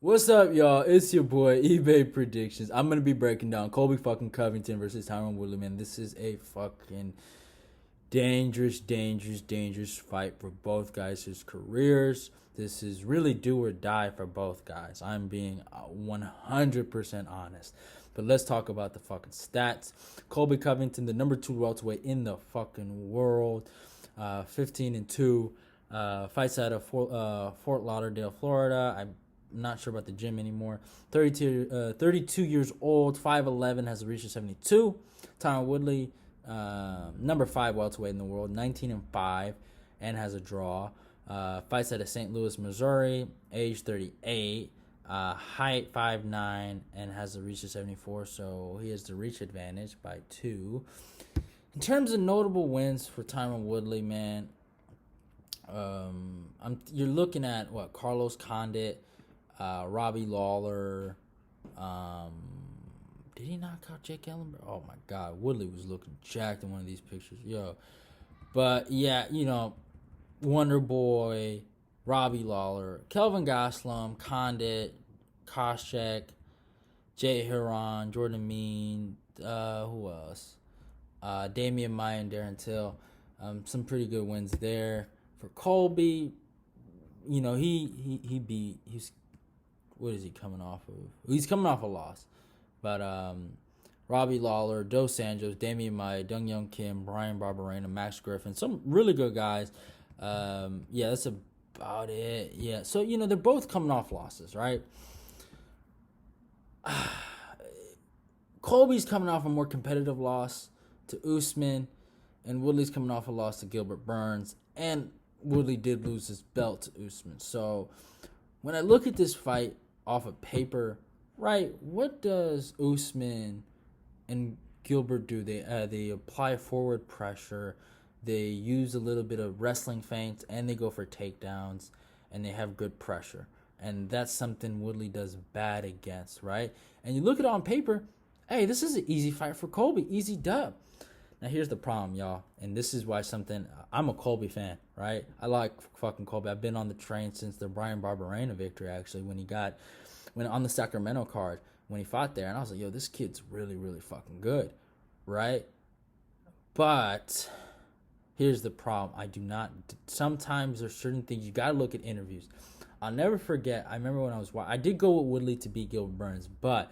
What's up, y'all? It's your boy eBay Predictions. I'm gonna be breaking down Colby fucking Covington versus Tyron Woodley. Man, this is a fucking dangerous fight for both guys' careers. This is really do or die for both guys. I'm being 100% honest. But let's talk about the fucking stats. Colby Covington, the number 2 welterweight in the fucking world, 15-2. Fights out of Fort Lauderdale, Florida. I'm not sure about the gym anymore. 32 years old, 5'11", has reached 72. Tyron Woodley, number 5 welterweight in the world, 19-5, and has a draw. Fights out of St. Louis, Missouri, age 38. Height 5'9", and has a reach of 74, so he has the reach advantage by 2. In terms of notable wins for Tyron Woodley, man, you're looking at what Carlos Condit, Robbie Lawler. Did he knock out Jake Ellenberg? Oh my God, Woodley was looking jacked in one of these pictures, yo. But yeah, Wonder Boy, Robbie Lawler, Kelvin Gastelum, Condit, Koscheck, Jay Huron, Jordan Mean, who else? Damian Maya and Darren Till. Some pretty good wins there. For Colby, he's what is he coming off of? He's coming off a loss. But Robbie Lawler, Dos Anjos, Damian Maya, Dong Young Kim, Brian Barberena, Max Griffin, some really good guys. That's about it. Yeah, so they're both coming off losses, right? Colby's coming off a more competitive loss to Usman, and Woodley's coming off a loss to Gilbert Burns, and Woodley did lose his belt to Usman. So when I look at this fight off of paper, right, what does Usman and Gilbert do? They apply forward pressure, they use a little bit of wrestling feints, and they go for takedowns, and they have good pressure. And that's something Woodley does bad against, right? And you look at it on paper, hey, this is an easy fight for Colby, easy dub. Now here's the problem, y'all, and this is why I'm a Colby fan, right? I like fucking Colby. I've been on the train since the Brian Barberena victory, actually, when on the Sacramento card, when he fought there, and I was like, yo, this kid's really, really fucking good, right? But here's the problem. Sometimes there's certain things, you gotta look at interviews. I'll never forget, I remember when I did go with Woodley to beat Gilbert Burns, but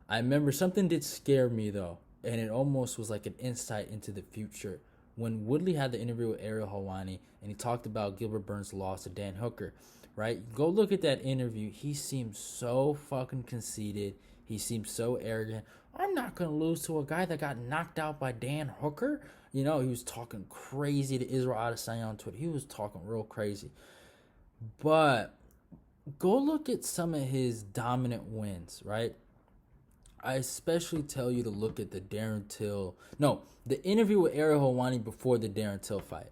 I remember something did scare me, though, and it almost was like an insight into the future. When Woodley had the interview with Ariel Helwani, and he talked about Gilbert Burns' loss to Dan Hooker, right? Go look at that interview. He seems so fucking conceited. He seems so arrogant. I'm not going to lose to a guy that got knocked out by Dan Hooker. He was talking crazy to Israel Adesanya on Twitter. He was talking real crazy. But go look at some of his dominant wins, right? I especially tell you to look at the interview with Ariel Helwani before the Darren Till fight,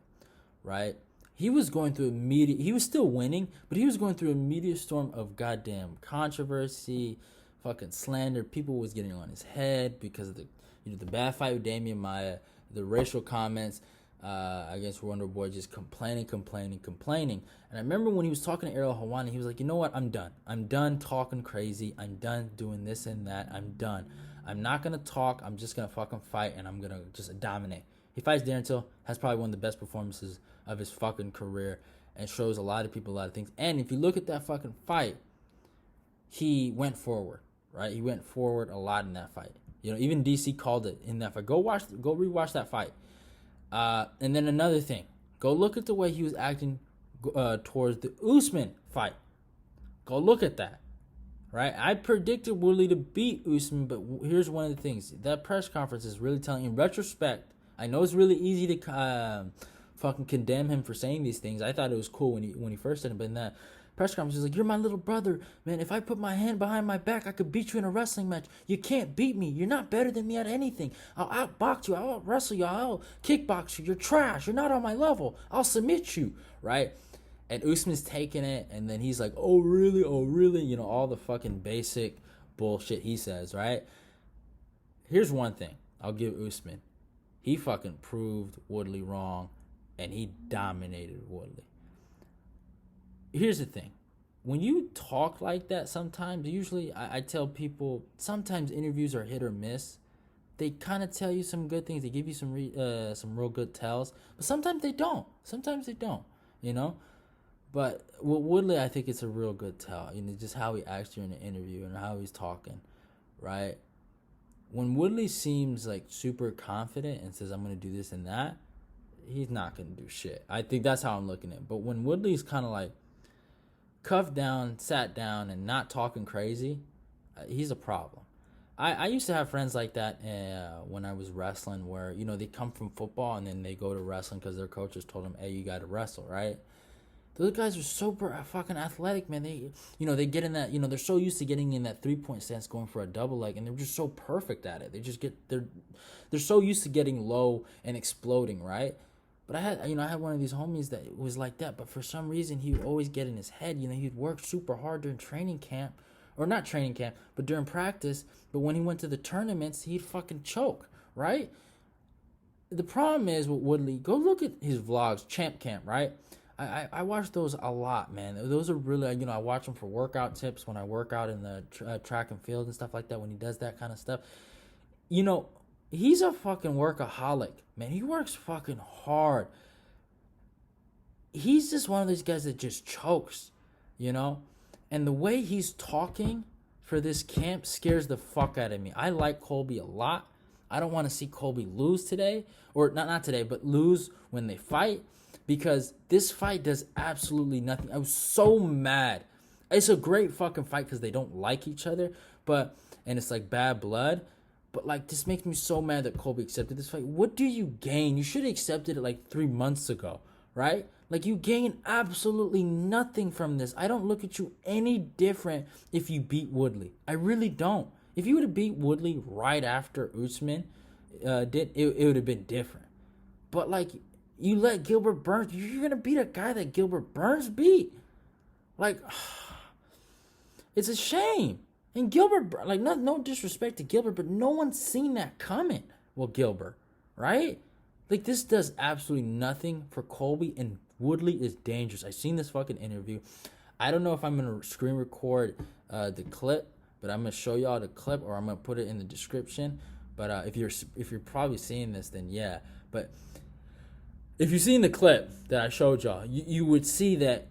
right? He was going through he was still winning, but he was going through a media storm of goddamn controversy, fucking slander. People was getting on his head because of the bad fight with Damian Maya, the racial comments against Wonder Boy, just complaining. And I remember when he was talking to Ariel Helwani, he was like, you know what, I'm done. I'm done talking crazy. I'm done doing this and that. I'm done. I'm not going to talk. I'm just going to fucking fight, and I'm going to just dominate. He fights Darren Till, has probably one of the best performances of his fucking career, and shows a lot of people a lot of things. And if you look at that fucking fight, he went forward, right? He went forward a lot in that fight. Even DC called it in that fight. Go rewatch that fight. And then another thing, go look at the way he was acting towards the Usman fight. Go look at that, right? I predicted Woodley to beat Usman, but here's one of the things. That press conference is really telling, in retrospect, I know it's really easy to fucking condemn him for saying these things. I thought it was cool when he first said it, but in that press conference, he's like, you're my little brother, man. If I put my hand behind my back, I could beat you in a wrestling match. You can't beat me. You're not better than me at anything. I'll outbox you. I'll out-wrestle you. I'll kickbox you. You're trash. You're not on my level. I'll submit you, right? And Usman's taking it, and then he's like, oh, really? Oh, really? All the fucking basic bullshit he says, right? Here's one thing I'll give Usman. He fucking proved Woodley wrong, and he dominated Woodley. Here's the thing. when you talk like that, sometimes, usually I tell people, sometimes interviews are hit or miss. They kind of tell you some good things. They give you some real good tells, but sometimes they don't. Sometimes they don't, you know. But with Woodley, I think it's a real good tell. Just how he acts during the interview and how he's talking, right? When Woodley seems like super confident and says, "I'm gonna do this and that," he's not gonna do shit. I think that's how I'm looking at it. But when Woodley's kind of like cuffed down, sat down, and not talking crazy, he's a problem. I used to have friends like that when I was wrestling, where they come from football and then they go to wrestling because their coaches told them, "Hey, you got to wrestle," right? Those guys are super fucking athletic, man. They get in that, they're so used to getting in that 3-point stance, going for a double leg, and they're just so perfect at it. They're so used to getting low and exploding, right? But I had one of these homies that was like that, but for some reason he would always get in his head. He'd work super hard during training camp, or not training camp, but during practice. But when he went to the tournaments, he'd fucking choke, right? The problem is with Woodley, go look at his vlogs, Champ Camp, right? I watch those a lot, man. Those are really, I watch them for workout tips when I work out in the track and field and stuff like that, when he does that kind of stuff. He's a fucking workaholic, man. He works fucking hard. He's just one of those guys that just chokes, And the way he's talking for this camp scares the fuck out of me. I like Colby a lot. I don't want to see Colby lose today, or not today, but lose when they fight, because this fight does absolutely nothing. I was so mad. It's a great fucking fight because they don't like each other, and it's like bad blood. But like, this makes me so mad that Colby accepted this fight. What do you gain? You should have accepted it like 3 months ago, right? Like, you gain absolutely nothing from this. I don't look at you any different if you beat Woodley. I really don't. If you would have beat Woodley right after Usman it would have been different. But like, you let Gilbert Burns, you're gonna beat a guy that Gilbert Burns beat. Like, it's a shame. And Gilbert, like, no disrespect to Gilbert, but no one's seen that coming. Well, Gilbert, right? Like, this does absolutely nothing for Colby, and Woodley is dangerous. I've seen this fucking interview. I don't know if I'm gonna screen record the clip, but I'm gonna show y'all the clip, or I'm gonna put it in the description. But if you're probably seeing this, then yeah. But if you've seen the clip that I showed y'all, you would see that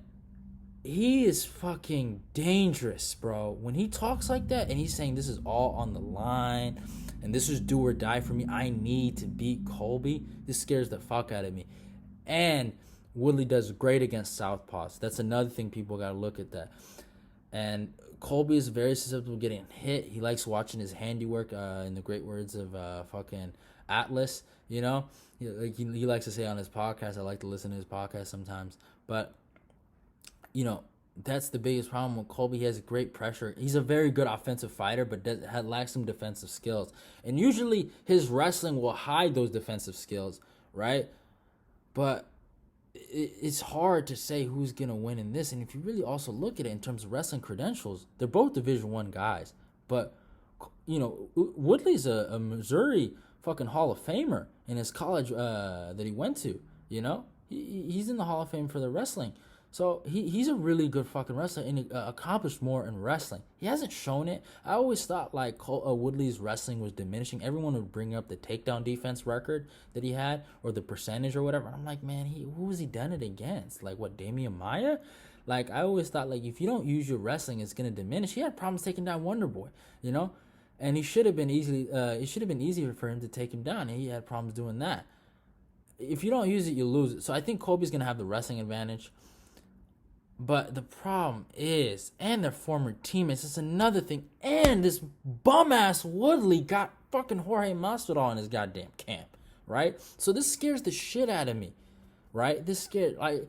he is fucking dangerous, bro. When he talks like that and he's saying this is all on the line and this is do or die for me, I need to beat Colby, this scares the fuck out of me. And Woodley does great against southpaws. That's another thing, people got to look at that. And Colby is very susceptible to getting hit. He likes watching his handiwork, in the great words of fucking Atlas, He likes to say on his podcast. I like to listen to his podcast sometimes. But that's the biggest problem with Colby. He has great pressure. He's a very good offensive fighter, but lacks some defensive skills. And usually his wrestling will hide those defensive skills, right? But it's hard to say who's going to win in this. And if you really also look at it in terms of wrestling credentials, they're both Division I guys. But, Woodley's a Missouri fucking Hall of Famer in his college that he went to, He's in the Hall of Fame for the wrestling. So he's a really good fucking wrestler, and he accomplished more in wrestling. He hasn't shown it. I always thought like Woodley's wrestling was diminishing. Everyone would bring up the takedown defense record that he had, or the percentage or whatever. I'm like, man, who was he done it against? Like, what, Damian Maya? Like, I always thought, like, if you don't use your wrestling, it's gonna diminish. He had problems taking down Wonder Boy, and he should have been it should have been easier for him to take him down, and he had problems doing that. If you don't use it, you lose it. So I think Colby's gonna have the wrestling advantage. But the problem is, and their former teammates, it's another thing. And this bum-ass Woodley got fucking Jorge Masvidal in his goddamn camp, right? So this scares the shit out of me, right? I'm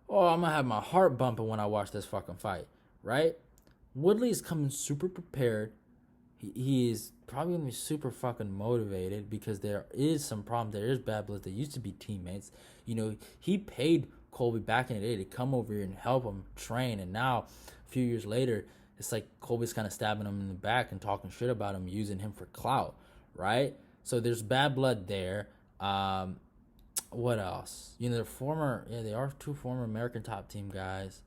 gonna have my heart bumping when I watch this fucking fight, right? Woodley is coming super prepared. He is probably gonna be super fucking motivated because there is some problem. There is bad blood. They used to be teammates. He paid Colby back in the day to come over here and help him train, and now a few years later it's like Colby's kind of stabbing him in the back and talking shit about him, using him for clout, right? So there's bad blood there. What else? They are two former American top team guys.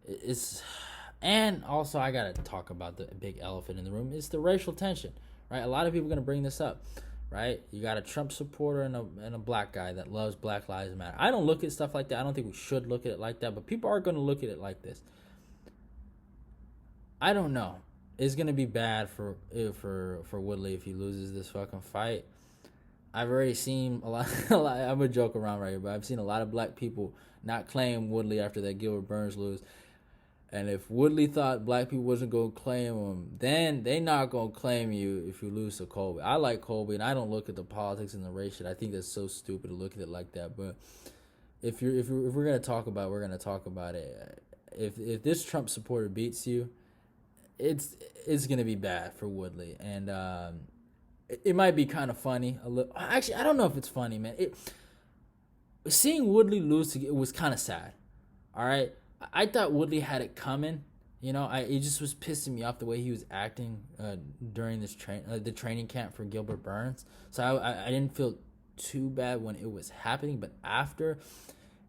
It's, and also I gotta talk about the big elephant in the room. It's the racial tension, right? A lot of people are gonna bring this up, right? You got a Trump supporter and a black guy that loves Black Lives Matter. I don't look at stuff like that. I don't think we should look at it like that, but people are gonna look at it like this. I don't know. It's gonna be bad for Woodley if he loses this fucking fight. I've already seen a lot. I'm gonna joke around right here, but I've seen a lot of black people not claim Woodley after that Gilbert Burns lose. And if Woodley thought black people wasn't gonna claim him, then they not gonna claim you if you lose to Colby. I like Colby, and I don't look at the politics and the race shit. I think that's so stupid to look at it like that. But if we're gonna talk about it, we're gonna talk about it. If this Trump supporter beats you, it's gonna be bad for Woodley, and it might be kind of funny. A little. Actually, I don't know if it's funny, man. Seeing Woodley lose it was kind of sad. All right, I thought Woodley had it coming. You know, it just was pissing me off the way he was acting during this the training camp for Gilbert Burns. So I didn't feel too bad when it was happening, but after,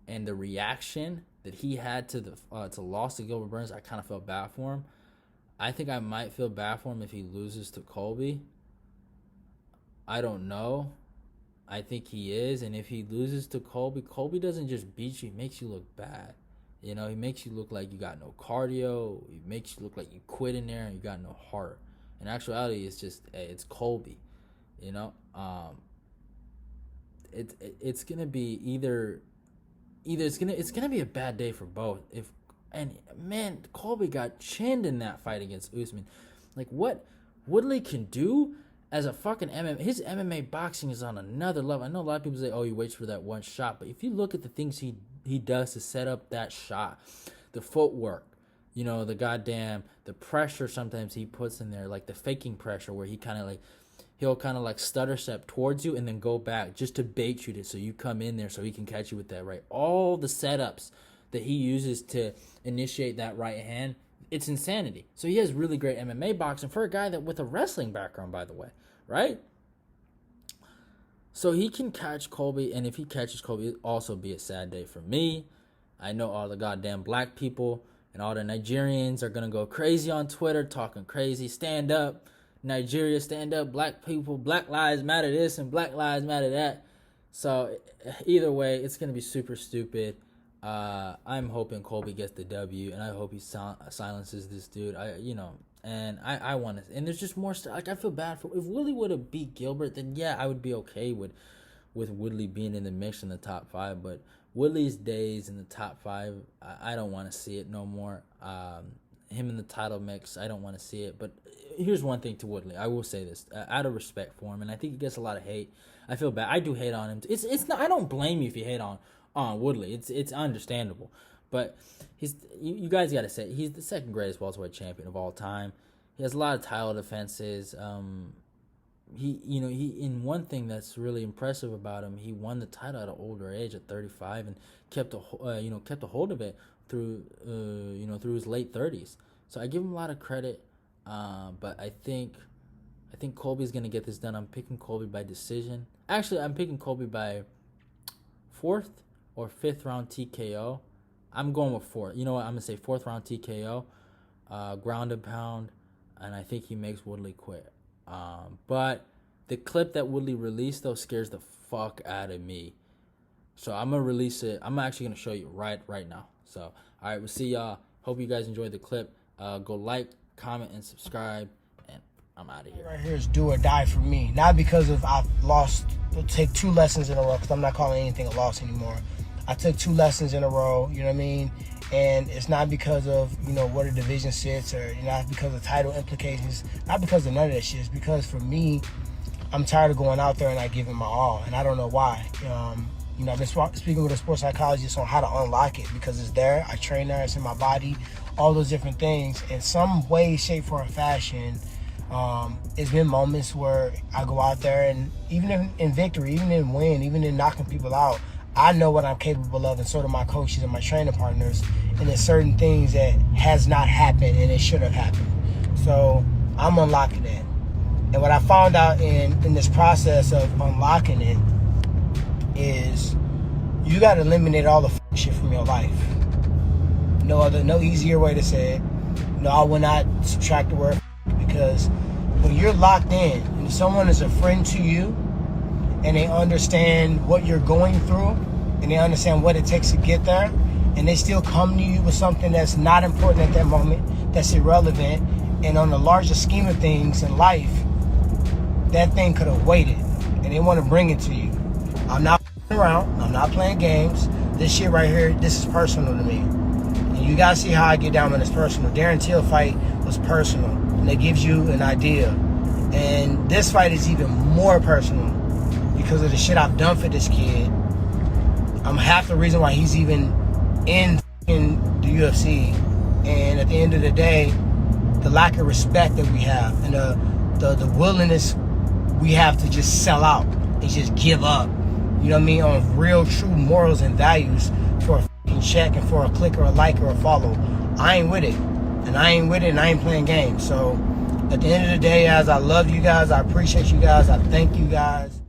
and the reaction that he had to the loss to Gilbert Burns, I kind of felt bad for him. I think I might feel bad for him if he loses to Colby. I don't know. I think he is. And if he loses to Colby, Colby doesn't just beat you. He makes you look bad. You know, he makes you look like you got no cardio. He makes you look like you quit in there and you got no heart. In actuality, it's just, it's Colby. You know? It's going to be either it's gonna be a bad day for both. And man, Colby got chinned in that fight against Usman. Like, what Woodley can do as a fucking MMA, his MMA boxing is on another level. I know a lot of people say, oh, he waits for that one shot. But if you look at the things he does to set up that shot, the footwork, you know, the pressure sometimes he puts in there, like the faking pressure where he'll kind of like stutter step towards you and then go back just to bait you so you come in there so he can catch you with that right. All the setups that he uses to initiate that right hand, it's insanity. So he has really great MMA boxing for a guy that with a wrestling background, by the way, right? So he can catch Colby, and if he catches Colby, it'll also be a sad day for me. I know all the goddamn black people and all the Nigerians are going to go crazy on Twitter, talking crazy, stand up, Nigeria, stand up, black people, Black Lives Matter this and Black Lives Matter that. So either way, it's going to be super stupid. I'm hoping Colby gets the W, and I hope he silences this dude. I want to. And there's just more stuff. Like, I feel bad for if Woodley would have beat Gilbert, then yeah, I would be okay with Woodley being in the mix in the top 5. But Woodley's days in the top 5, I don't want to see it no more. Him in the title mix, I don't want to see it. But here's one thing to Woodley. I will say this out of respect for him, and I think he gets a lot of hate. I feel bad. I do hate on him. It's not. I don't blame you if you hate on Woodley. It's understandable, but you guys got to say he's the second greatest welterweight champion of all time. He has a lot of title defenses. He in one thing that's really impressive about him, he won the title at an older age at 35 and kept a hold of it through his late 30s. So I give him a lot of credit, but I think Colby's gonna get this done. I'm picking Colby by decision. Actually, I'm picking Colby by 4th or 5th round TKO. I'm going with 4th. You know what? I'm going to say 4th round TKO, ground and pound, and I think he makes Woodley quit. But the clip that Woodley released, though, scares the fuck out of me. So I'm going to release it. I'm actually going to show you right now. So, all right, we'll see y'all. Hope you guys enjoyed the clip. Go like, comment, and subscribe, and I'm out of here. Right here is do or die for me. Not because of I've lost, take 2 lessons in a row, because I'm not calling anything a loss anymore. I took 2 lessons in a row, you know what I mean? And it's not because of, where the division sits, or not because of title implications, not because of none of that shit. It's because for me, I'm tired of going out there and not giving my all, and I don't know why. I've been speaking with a sports psychologist on how to unlock it, because it's there. I train there, it's in my body, all those different things. In some way, shape, form, or fashion, it's been moments where I go out there, and even in victory, even in win, even in knocking people out, I know what I'm capable of, and so do my coaches and my training partners. And there's certain things that has not happened, and it should have happened. So I'm unlocking it. And what I found out in this process of unlocking it is you got to eliminate all the shit from your life. No easier way to say it. No, I will not subtract the word because when you're locked in and someone is a friend to you and they understand what you're going through and they understand what it takes to get there and they still come to you with something that's not important at that moment, that's irrelevant, and on the larger scheme of things in life, that thing could have waited and they want to bring it to you. I'm not around. I'm not playing games. This shit right here, this is personal to me. And you guys see how I get down when it's personal. Darren Till fight was personal. And it gives you an idea. And this fight is even more personal because of the shit I've done for this kid. I'm half the reason why he's even in the UFC. And at the end of the day, the lack of respect that we have and the willingness we have to just sell out and just give up, you know what I mean, on real, true morals and values for a fucking check and for a click or a like or a follow. I ain't with it. And I ain't with it and I ain't playing games. So at the end of the day, guys, I love you guys. I appreciate you guys. I thank you guys.